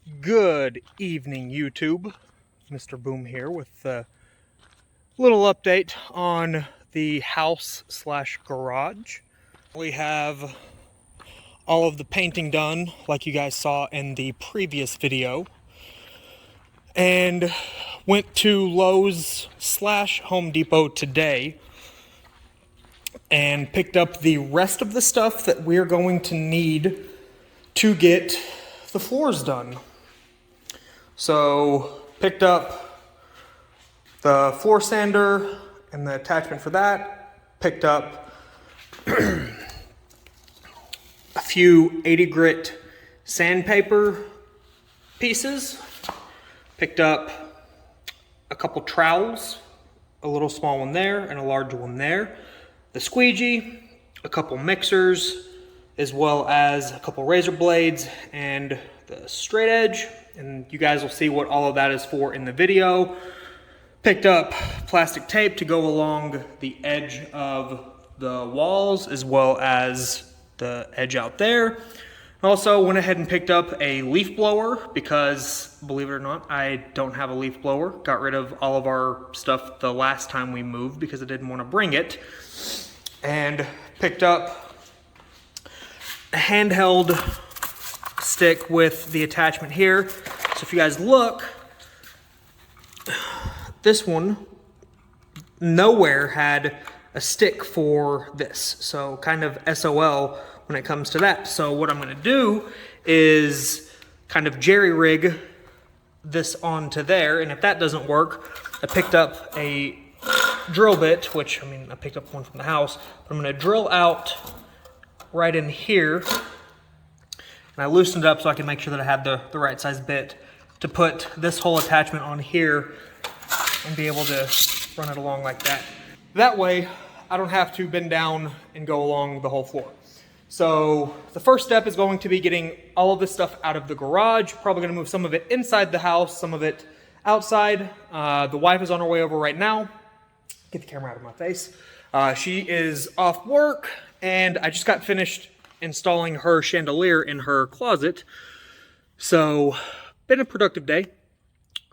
Good evening, YouTube. Mr. Boom here with a little update on the house slash garage. We have all of the painting done, like you guys saw in the previous video, and went to Lowe's slash Home Depot today and picked up the rest of the stuff that we're going to need to get the floors done. So picked up the floor sander and the attachment for that. Picked up a few 80 grit sandpaper pieces. Picked up a couple trowels, a little small one there and a large one there. The squeegee, a couple mixers, as well as a couple razor blades and the straight edge. And you guys will see what all of that is for in the video. Picked up plastic tape to go along the edge of the walls as well as the edge out there. Also went ahead and picked up a leaf blower because, believe it or not, I don't have a leaf blower. Got rid of all of our stuff the last time we moved because I didn't want to bring it. And picked up a handheld stick with the attachment here. So if you guys look, this one nowhere had a stick for this. So kind of SOL when it comes to that. So what I'm gonna do is kind of jerry rig this onto there. And if that doesn't work, I picked up a drill bit, which I picked up one from the house, but I'm gonna drill out right in here. And I loosened it up so I can make sure that I had the right size bit to put this whole attachment on here and be able to run it along like that. That way, I don't have to bend down and go along the whole floor. So the first step is going to be getting all of this stuff out of the garage. Probably gonna move some of it inside the house, some of it outside. The wife is on her way over right now. Get the camera out of my face. She is off work and I just got finished installing her chandelier in her closet. So, been a productive day,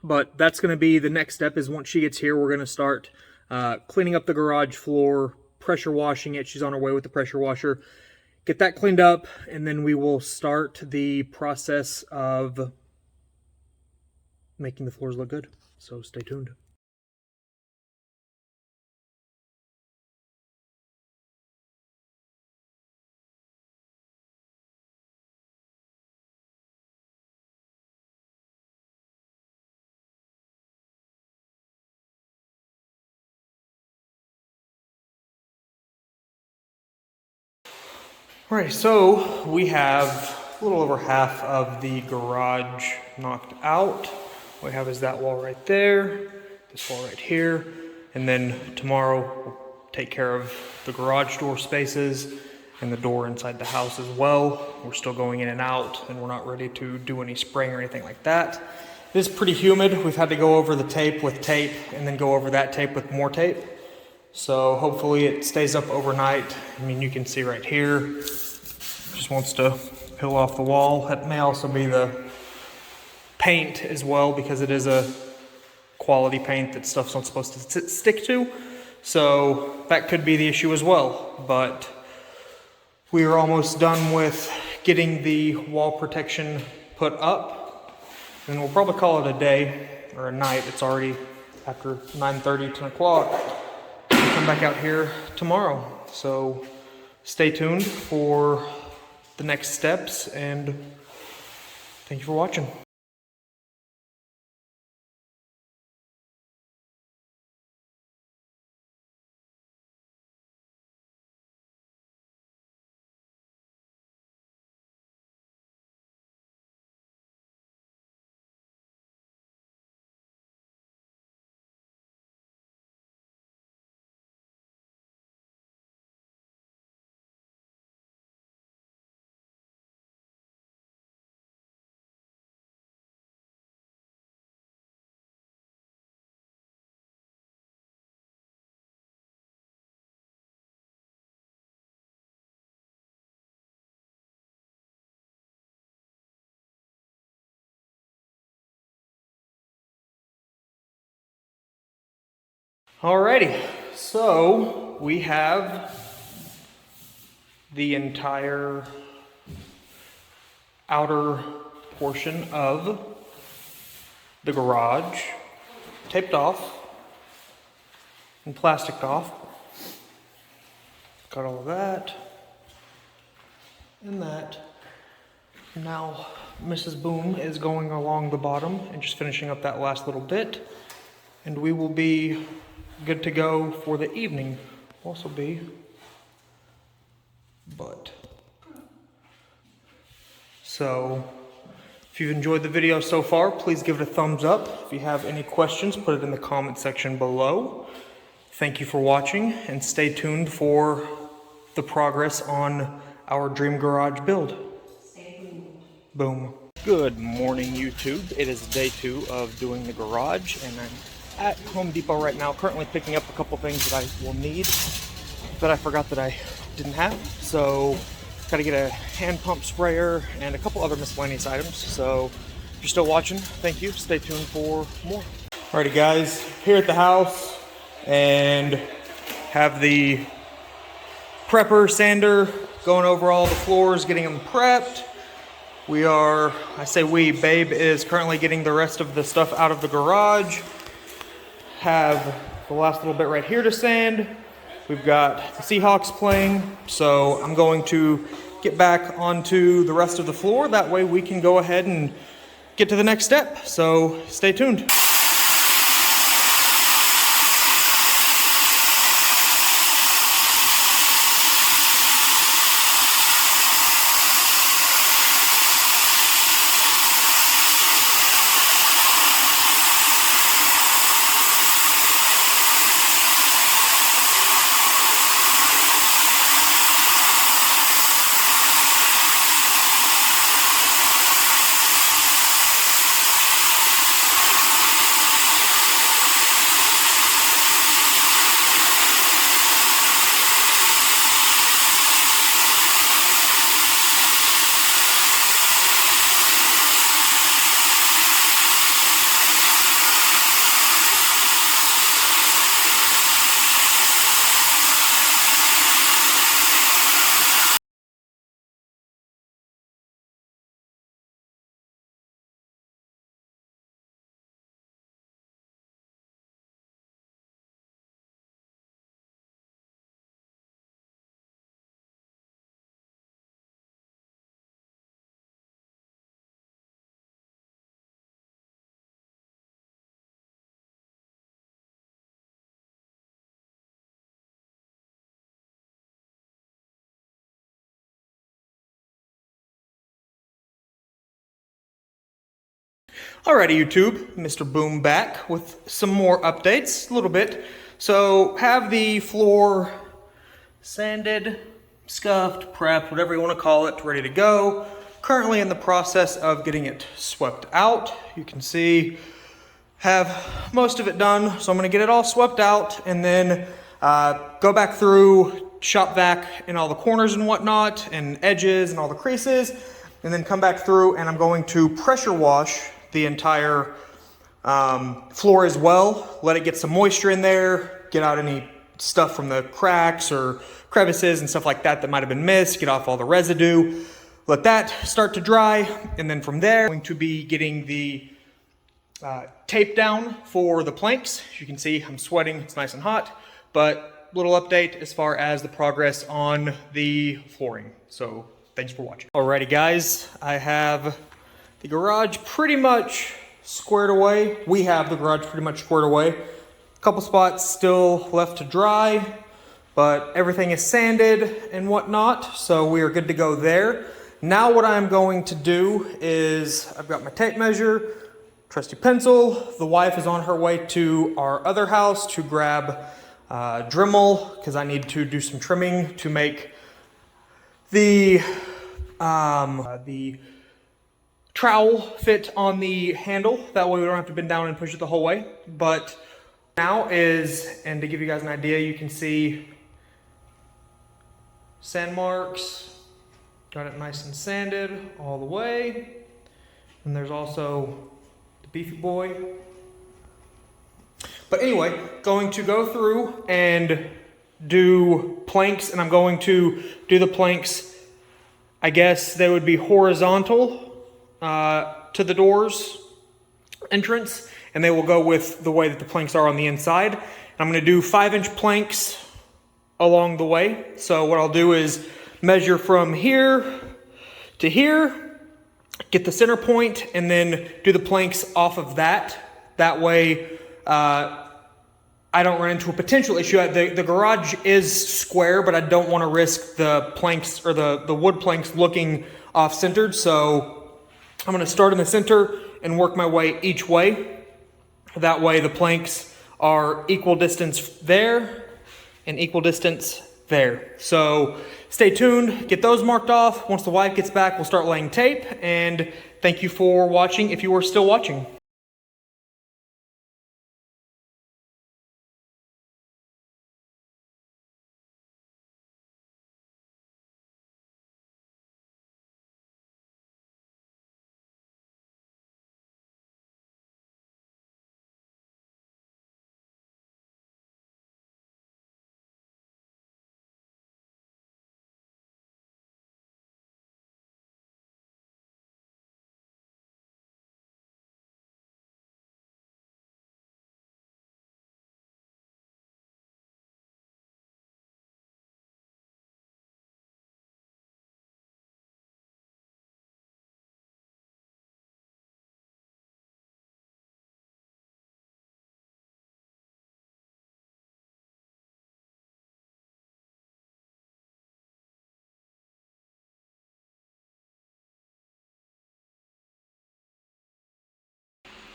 but that's gonna be the next step. Is once she gets here, we're gonna start cleaning up the garage floor, pressure washing it. She's on her way with the pressure washer. Get that cleaned up, and then we will start the process of making the floors look good. So stay tuned. All right, so we have a little over half of the garage knocked out. What we have is that wall right there, this wall right here, and then tomorrow we'll take care of the garage door spaces and the door inside the house as well. We're still going in and out, and we're not ready to do any spraying or anything like that. It is pretty humid. We've had to go over the tape with tape and then go over that tape with more tape. So hopefully it stays up overnight. You can see right here, just wants to peel off the wall. That may also be the paint as well, because it is a quality paint that stuff's not supposed to stick to. So that could be the issue as well. But we are almost done with getting the wall protection put up. And we'll probably call it a day or a night. It's already after 9:30, 10 o'clock. Come back out here tomorrow. So stay tuned for the next steps, and thank you for watching. Alrighty, so we have the entire outer portion of the garage taped off and plasticed off. Got all of that and that. Now Mrs. Boom is going along the bottom and just finishing up that last little bit, and we will be good to go for the evening. Also be, but so if you've enjoyed the video so far, please give it a thumbs up. If you have any questions, put it in the comment section below. Thank you for watching, and stay tuned for the progress on our dream garage build. Boom. Good morning, YouTube. It is day 2 of doing the garage, and I'm at Home Depot right now, currently picking up a couple things that I will need that I forgot that I didn't have. So, gotta get a hand pump sprayer and a couple other miscellaneous items. So, if you're still watching, thank you. Stay tuned for more. Alrighty, guys, here at the house, and have the prepper sander going over all the floors, getting them prepped. We are, I say we, Babe is currently getting the rest of the stuff out of the garage. Have the last little bit right here to sand. We've got the Seahawks playing, so I'm going to get back onto the rest of the floor. That way we can go ahead and get to the next step. So stay tuned. Alrighty, YouTube, Mr. Boom back with some more updates, a little bit. So, have the floor sanded, scuffed, prepped, whatever you want to call it, ready to go. Currently in the process of getting it swept out. You can see, have most of it done. So I'm going to get it all swept out and then go back through, shop vac in all the corners and whatnot, and edges and all the creases, and then come back through and I'm going to pressure wash the entire floor as well. Let it get some moisture in there, get out any stuff from the cracks or crevices and stuff like that that might have been missed, get off all the residue. Let that start to dry, and then from there, I'm going to be getting the tape down for the planks. As you can see, I'm sweating, it's nice and hot, but little update as far as the progress on the flooring. So thanks for watching. Alrighty guys, I have the garage pretty much squared away. We have the garage pretty much squared away. A couple spots still left to dry, but everything is sanded and whatnot, so we are good to go there. Now what I'm going to do is, I've got my tape measure, trusty pencil. The wife is on her way to our other house to grab Dremel, because I need to do some trimming to make the trowel fit on the handle. That way we don't have to bend down and push it the whole way. But now is, and to give you guys an idea, you can see sand marks. Got it nice and sanded all the way. And there's also the beefy boy. But anyway, going to go through and do planks, and I'm going to do the planks, I guess they would be horizontal to the doors entrance, and they will go with the way that the planks are on the inside. And I'm going to do 5-inch planks along the way. So what I'll do is measure from here to here, get the center point, and then do the planks off of that. That way I don't run into a potential issue. The garage is square, but I don't want to risk the planks or the wood planks looking off-centered. So I'm going to start in the center and work my way each way. That way the planks are equal distance there and equal distance there. So stay tuned, get those marked off. Once the wife gets back, we'll start laying tape. And thank you for watching if you are still watching.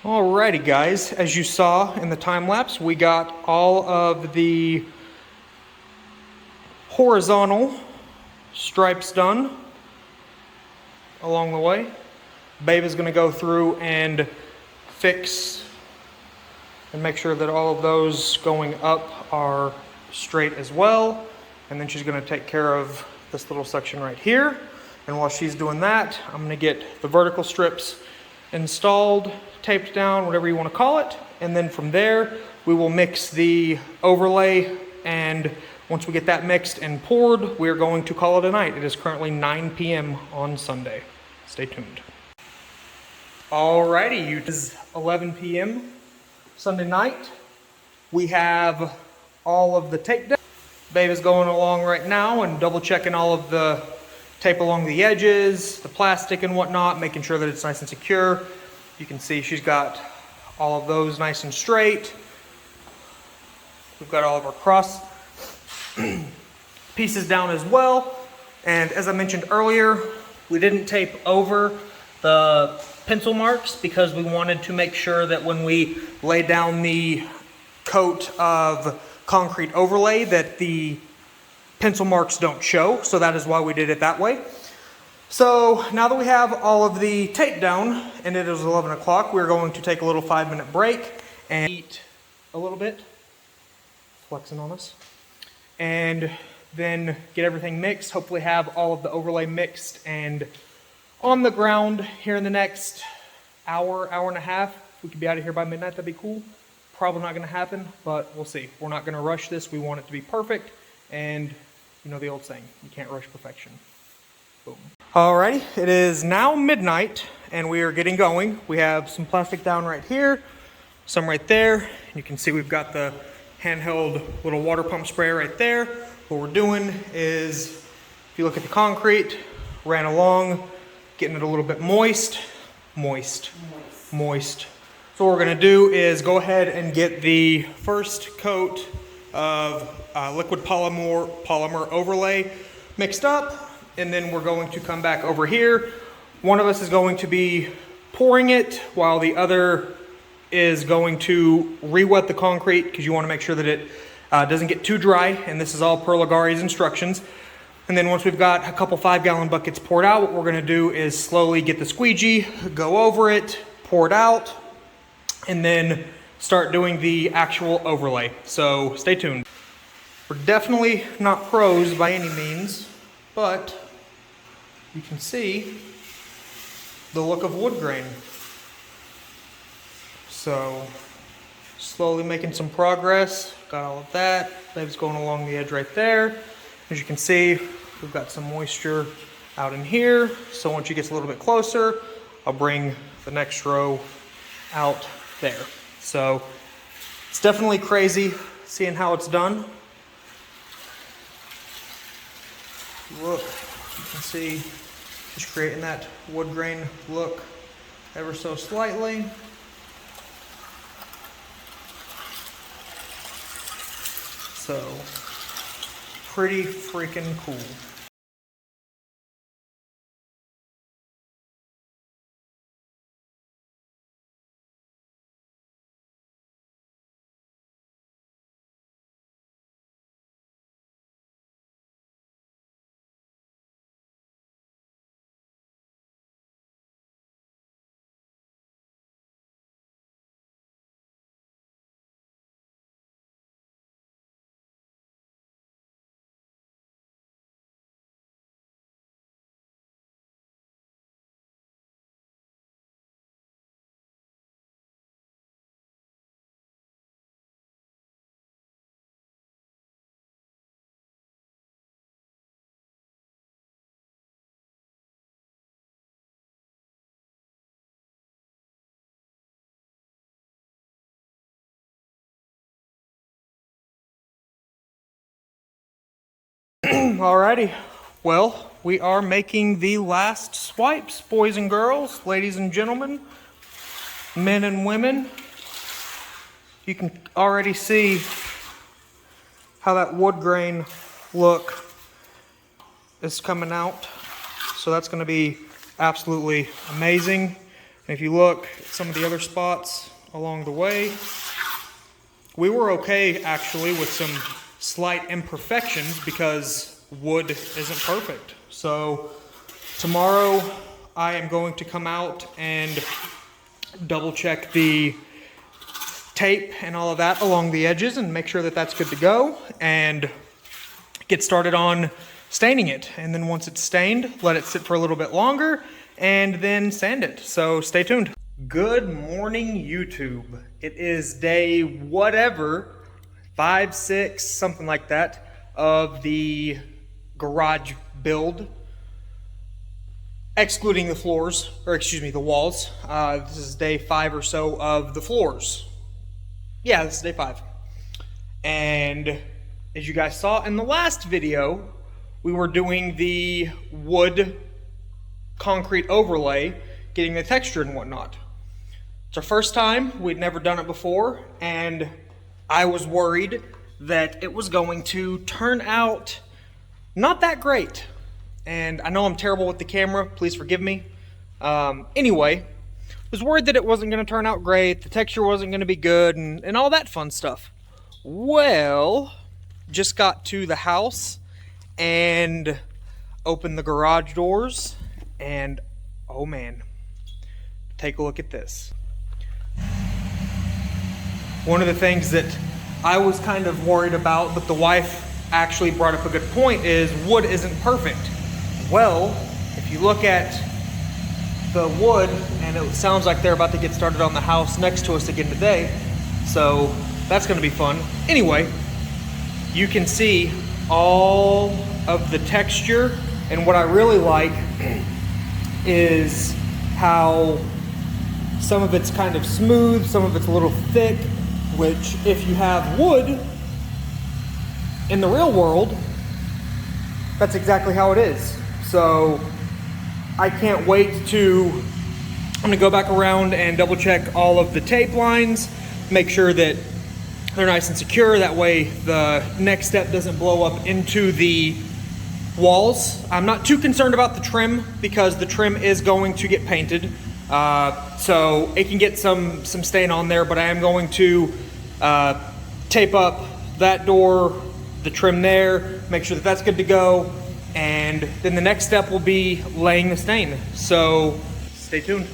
Alrighty guys, as you saw in the time lapse, we got all of the horizontal stripes done along the way. Babe is going to go through and fix and make sure that all of those going up are straight as well. And then she's going to take care of this little section right here. And while she's doing that, I'm going to get the vertical strips installed, taped down, whatever you want to call it. And then from there, we will mix the overlay. And once we get that mixed and poured, we're going to call it a night. It is currently 9 p.m. on Sunday. Stay tuned. Alrighty, it is 11 p.m. Sunday night. We have all of the tape down. Babe is going along right now and double checking all of the tape along the edges, the plastic and whatnot, making sure that it's nice and secure. You can see she's got all of those nice and straight. We've got all of our cross pieces down as well. And as I mentioned earlier, we didn't tape over the pencil marks because we wanted to make sure that when we lay down the coat of concrete overlay that the pencil marks don't show. So that is why we did it that way. So now that we have all of the tape down and it is 11 o'clock, we're going to take a little 5-minute break and eat a little bit, flexing on us, and then get everything mixed, hopefully have all of the overlay mixed and on the ground here in the next hour, hour and a half. If we could be out of here by midnight, that'd be cool. Probably not going to happen, but we'll see. We're not going to rush this. We want it to be perfect, and you know the old saying, you can't rush perfection. Boom. Alrighty, it is now midnight, and we are getting going. We have some plastic down right here, some right there. You can see we've got the handheld little water pump sprayer right there. What we're doing is, if you look at the concrete, ran along, getting it a little bit moist. So what we're going to do is go ahead and get the first coat of liquid polymer overlay mixed up, and then we're going to come back over here. One of us is going to be pouring it while the other is going to re-wet the concrete, because you want to make sure that it doesn't get too dry, and this is all per Ligari's instructions. And then once we've got a couple 5-gallon buckets poured out, what we're going to do is slowly get the squeegee, go over it, pour it out, and then start doing the actual overlay. So stay tuned. We're definitely not pros by any means, but you can see the look of wood grain. So Slowly making some progress. Got all of that. Waves going along the edge right there. As you can see, we've got some moisture out in here. So once you get a little bit closer, I'll bring the next row out there. So it's definitely crazy seeing how it's done. Look, you can see just creating that wood grain look ever so slightly. So, pretty freaking cool. Alrighty, well, we are making the last swipes, boys and girls, ladies and gentlemen, men and women. You can already see how that wood grain look is coming out. So that's going to be absolutely amazing. And if you look at some of the other spots along the way, we were okay actually with some slight imperfections because wood isn't perfect. So tomorrow I am going to come out and double check the tape and all of that along the edges and make sure that that's good to go and get started on staining it. And then once it's stained, let it sit for a little bit longer and then sand it. So stay tuned. Good morning, YouTube. It is day whatever, 5, 6, something like that, of the garage build, excluding the floors, or excuse me, the walls. This is day 5 or so of the floors. Yeah, this is day 5. And as you guys saw in the last video, we were doing the wood concrete overlay, getting the texture and whatnot. It's our first time, we'd never done it before, and I was worried that it was going to turn out not that great. And I know I'm terrible with the camera, please forgive me. Anyway, was worried that it wasn't going to turn out great, the texture wasn't going to be good, and all that fun stuff. Well, just got to the house and opened the garage doors, and oh man, take a look at this. One of the things that I was kind of worried about, but the wife actually brought up a good point, is wood isn't perfect. Well, if you look at the wood, and it sounds like they're about to get started on the house next to us again today, so that's going to be fun. Anyway, you can see all of the texture, and what I really like is how some of it's kind of smooth, some of it's a little thick, which if you have wood in the real world, that's exactly how it is. So I can't wait to, I'm gonna go back around and double check all of the tape lines, make sure that they're nice and secure. That way the next step doesn't blow up into the walls. I'm not too concerned about the trim because the trim is going to get painted. So it can get some stain on there, but I am going to tape up that door, the trim there, make sure that that's good to go, and then the next step will be laying the stain. So stay tuned.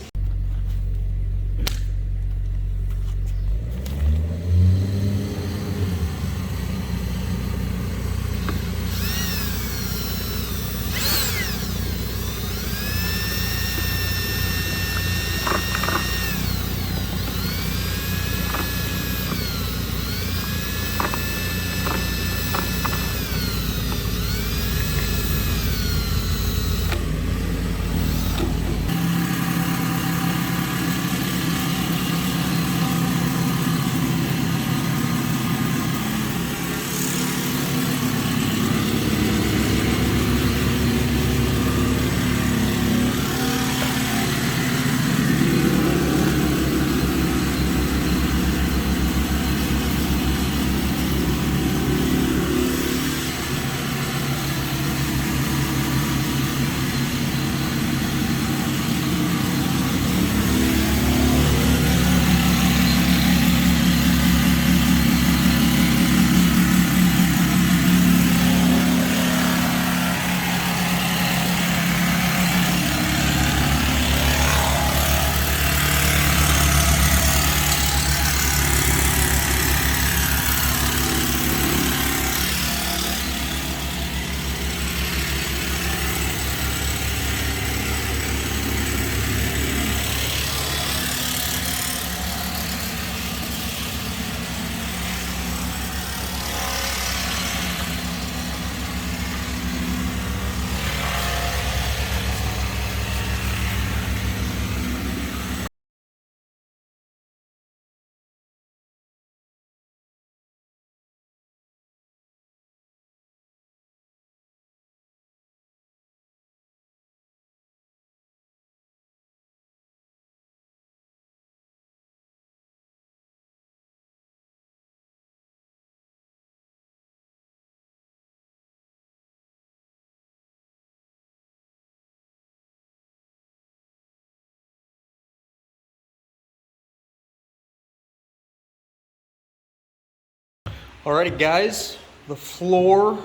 Alrighty guys, the floor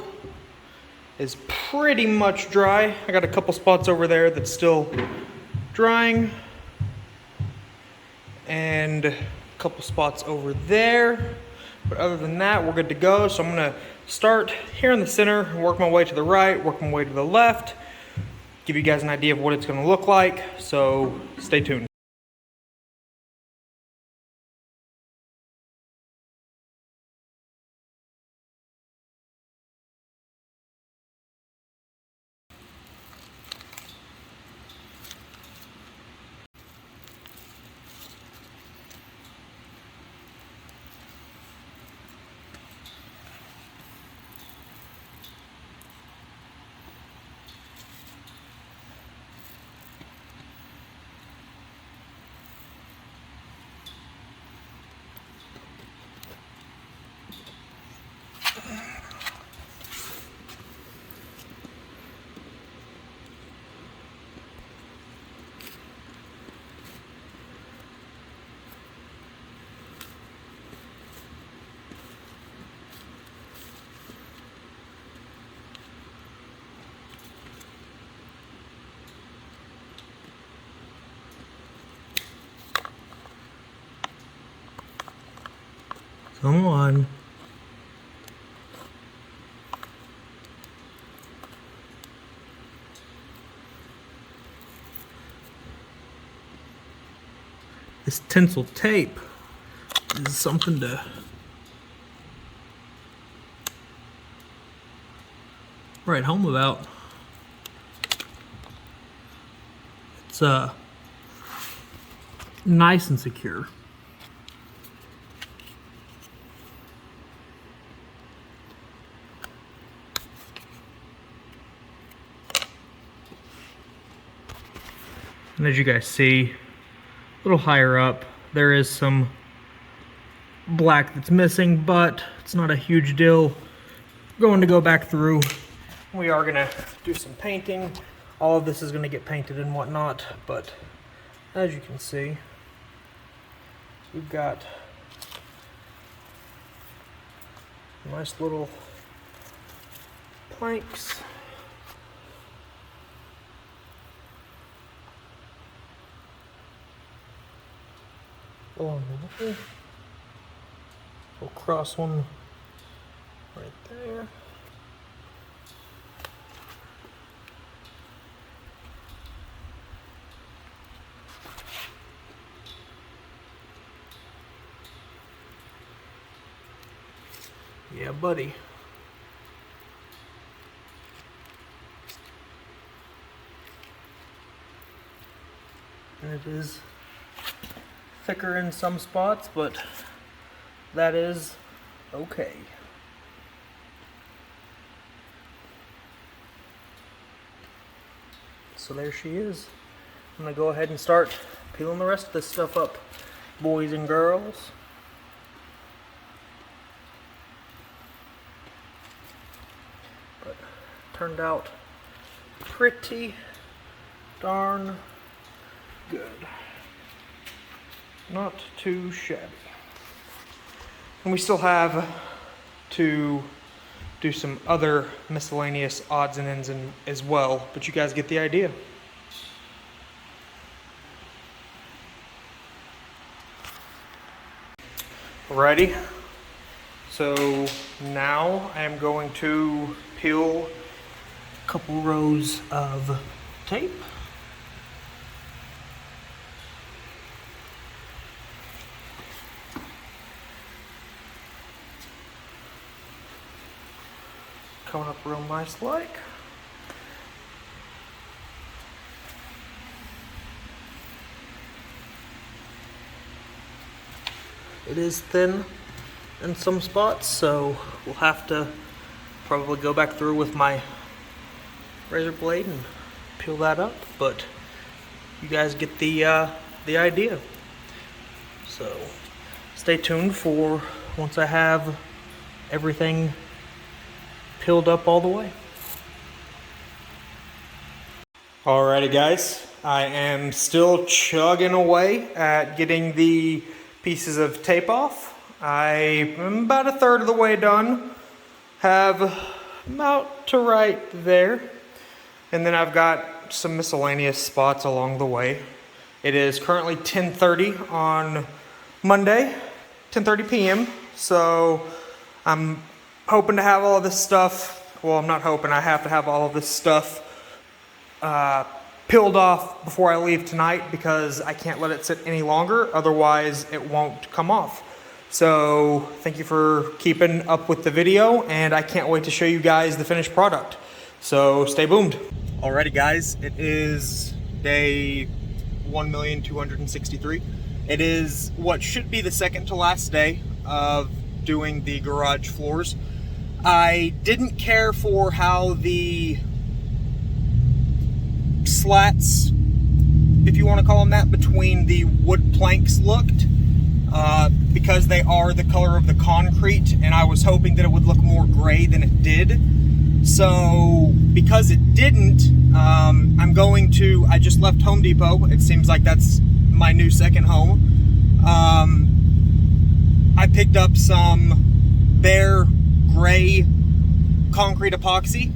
is pretty much dry. I got a couple spots over there that's still drying, and a couple spots over there. But other than that, we're good to go. So I'm gonna start here in the center, work my way to the right, work my way to the left, give you guys an idea of what it's gonna look like. So stay tuned. Come on. This tinsel tape is something to write home about. It's nice and secure. And as you guys see, a little higher up, there is some black that's missing, but it's not a huge deal. Going to go back through. We are gonna do some painting. All of this is gonna get painted and whatnot, but as you can see, we've got nice little planks. Along the way. We'll cross one right there. Yeah, buddy. And it is thicker in some spots, but that is okay. So there she is. I'm gonna go ahead and start peeling the rest of this stuff up, boys and girls. But turned out pretty darn good. Not too shabby. And we still have to do some other miscellaneous odds and ends as well, but you guys get the idea. Alrighty, so now I am going to peel a couple rows of tape. Coming up real nice like. It is thin in some spots, so we'll have to probably go back through with my razor blade and peel that up, but you guys get the idea. So stay tuned for once I have everything peeled up all the way. Alrighty guys, I am still chugging away at getting the pieces of tape off. I'm about a third of the way done. Have about to right there. And then I've got some miscellaneous spots along the way. It is currently 10:30 on Monday, 10:30 p.m. So I'm hoping to have all of this stuff. Well, I'm not hoping. I have to have all of this stuff peeled off before I leave tonight because I can't let it sit any longer. Otherwise, it won't come off. So thank you for keeping up with the video, and I can't wait to show you guys the finished product. So stay boomed. Alrighty guys, it is day 1,263,000. It is what should be the second to last day of doing the garage floors. I didn't care for how the slats, if you want to call them that, between the wood planks looked, because they are the color of the concrete, and I was hoping that it would look more gray than it did. So because it didn't, I just left Home Depot. It seems like that's my new second home. I picked up some bare gray concrete epoxy.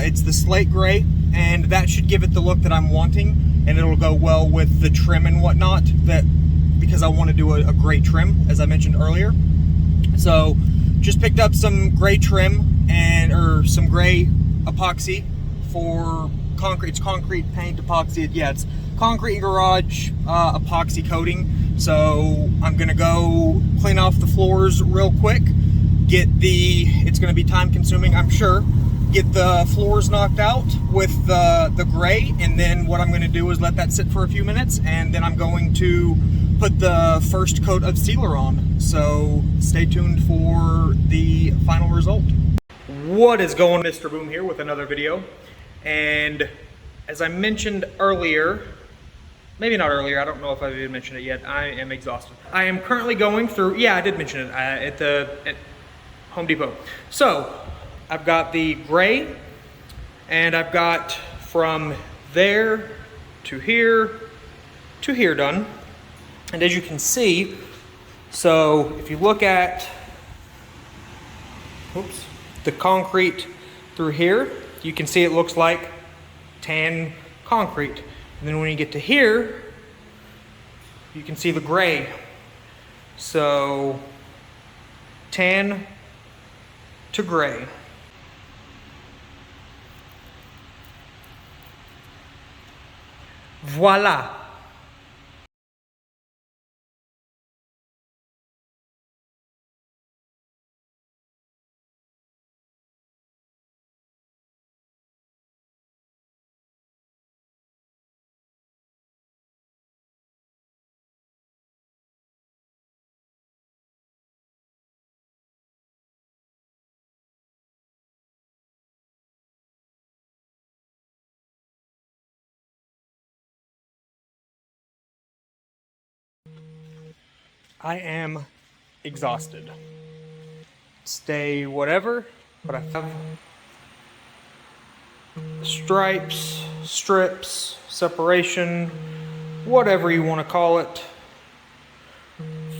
It's the slate gray, and that should give it the look that I'm wanting, and it'll go well with the trim and whatnot, because I want to do a gray trim, as I mentioned earlier. So just picked up some gray trim or some gray epoxy for concrete. It's concrete paint epoxy. Yeah, it's concrete garage epoxy coating. So I'm gonna go clean off the floors real quick. It's gonna be time consuming, I'm sure. Get the floors knocked out with the gray, and then what I'm gonna do is let that sit for a few minutes, and then I'm going to put the first coat of sealer on. So stay tuned for the final result. What is going on? Mr. Boom here with another video. And as I mentioned earlier, maybe not earlier, I don't know if I've even mentioned it yet, I am exhausted. I am currently going through, yeah, I did mention it at Home Depot. So I've got the gray, and I've got from there to here done. And as you can see, so if you look at, the concrete through here, you can see it looks like tan concrete. And then when you get to here, you can see the gray. So tan to gray. Voila. I am exhausted. Stay whatever, but I have stripes, strips, separation, whatever you want to call it,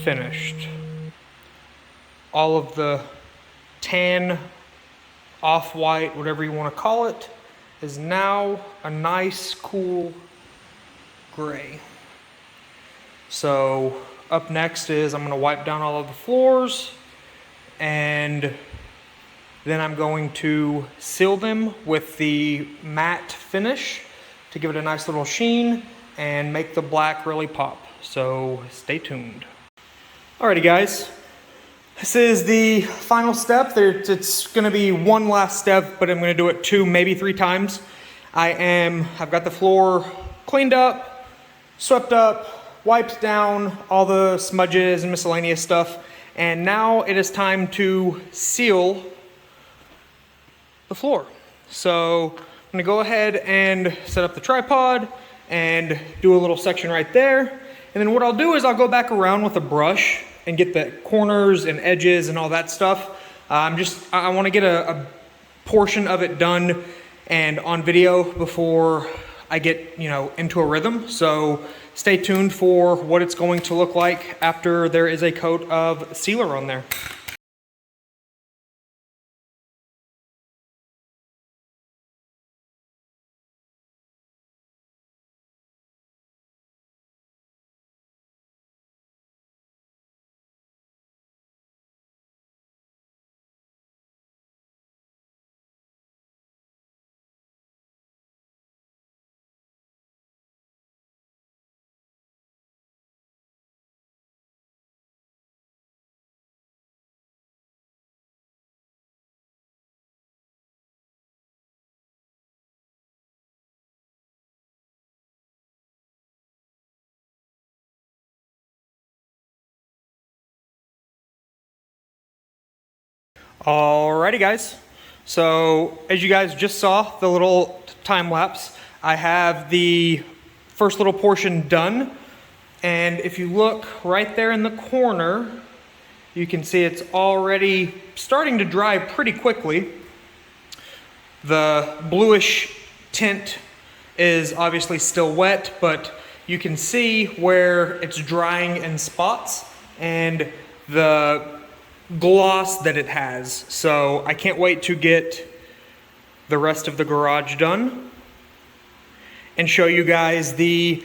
finished. All of the tan, off-white, whatever you want to call it, is now a nice, cool gray. So up next is I'm going to wipe down all of the floors, and then I'm going to seal them with the matte finish to give it a nice little sheen and make the black really pop. So stay tuned. Alrighty guys, this is the final step. It's going to be one last step, but I'm going to do it 2, maybe 3 times. I've got the floor cleaned up, swept up, wiped down all the smudges and miscellaneous stuff, and now it is time to seal the floor. So I'm gonna go ahead and set up the tripod and do a little section right there, and then what I'll do is I'll go back around with a brush and get the corners and edges and all that stuff. I want to get a portion of it done and on video before I get, you know, into a rhythm. So stay tuned for what it's going to look like after there is a coat of sealer on there. Alrighty guys, so as you guys just saw the little time lapse, I have the first little portion done, and if you look right there in the corner, you can see it's already starting to dry pretty quickly. The bluish tint is obviously still wet, but you can see where it's drying in spots and the gloss that it has. So I can't wait to get the rest of the garage done and show you guys the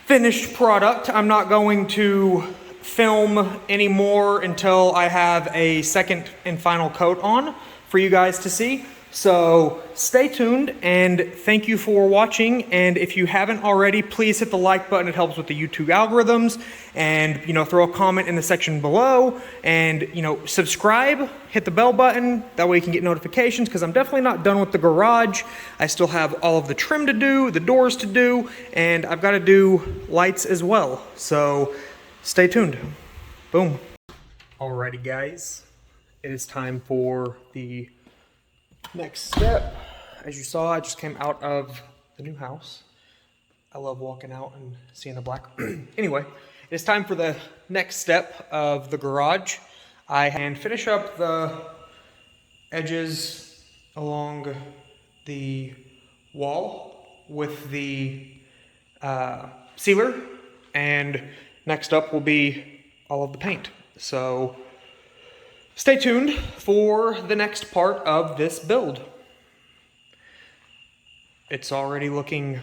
finished product. I'm not going to film anymore until I have a second and final coat on for you guys to see. So stay tuned and thank you for watching. And if you haven't already, please hit the like button. It helps with the YouTube algorithms. And, you know, throw a comment in the section below and, you know, subscribe, hit the bell button. That way you can get notifications, because I'm definitely not done with the garage. I still have all of the trim to do, the doors to do, and I've got to do lights as well. So stay tuned. Boom. Alrighty guys, it is time for the next step. As you saw, I just came out of the new house. I love walking out and seeing the black. Anyway, it's time for the next step of the garage. I can finish up the edges along the wall with the sealer, and next up will be all of the paint. So stay tuned for the next part of this build. It's already looking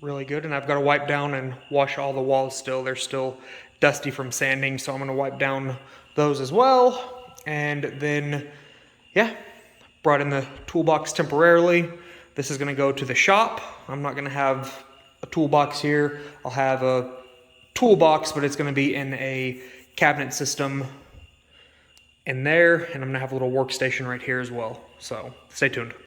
really good, and I've got to wipe down and wash all the walls still. They're still dusty from sanding, so I'm going to wipe down those as well. And then, yeah, brought in the toolbox temporarily. This is going to go to the shop. I'm not going to have a toolbox here. I'll have a toolbox, but it's going to be in a cabinet system in there, and I'm gonna have a little workstation right here as well. So stay tuned.